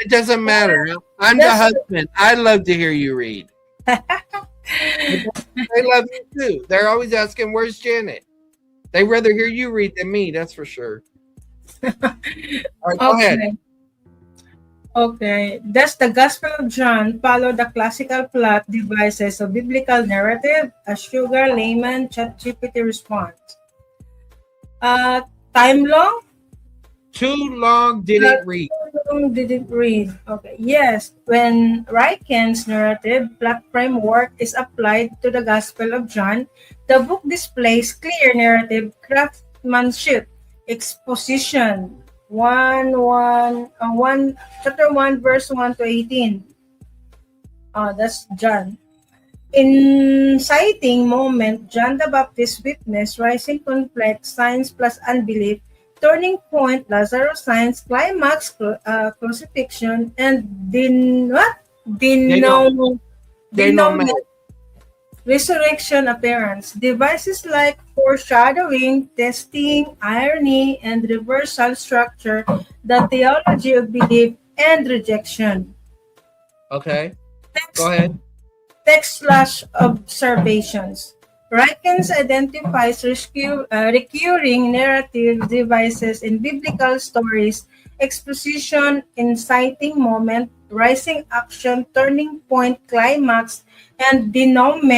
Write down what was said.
It doesn't matter. I'm the husband. I love to hear you read. They love you too. They're always asking, "Where's Janet?" They rather hear you read than me. That's for sure. All right, go ahead. Okay. Okay. Does the Gospel of John follow the classical plot devices of biblical narrative? A sugar layman ChatGPT response. Uh, Time long? Too long didn't read. Didn't read. Okay. Yes. When Ryken's narrative plot framework is applied to the Gospel of John, the book displays clear narrative craftsmanship, exposition. Chapter 1, verse 1 to 18. That's John. Inciting moment, John the Baptist witness, rising conflict, science plus unbelief, turning point, Lazarus signs, climax, crucifixion, and They don't. They don't denouement, matter. resurrection appearance. Devices like foreshadowing, testing, irony, and reversal structure the theology of belief and rejection. Okay. Go Text ahead. Text/observations. Rykens identifies recurring narrative devices in biblical stories, exposition, inciting moment, rising action, turning point, climax, and denouement,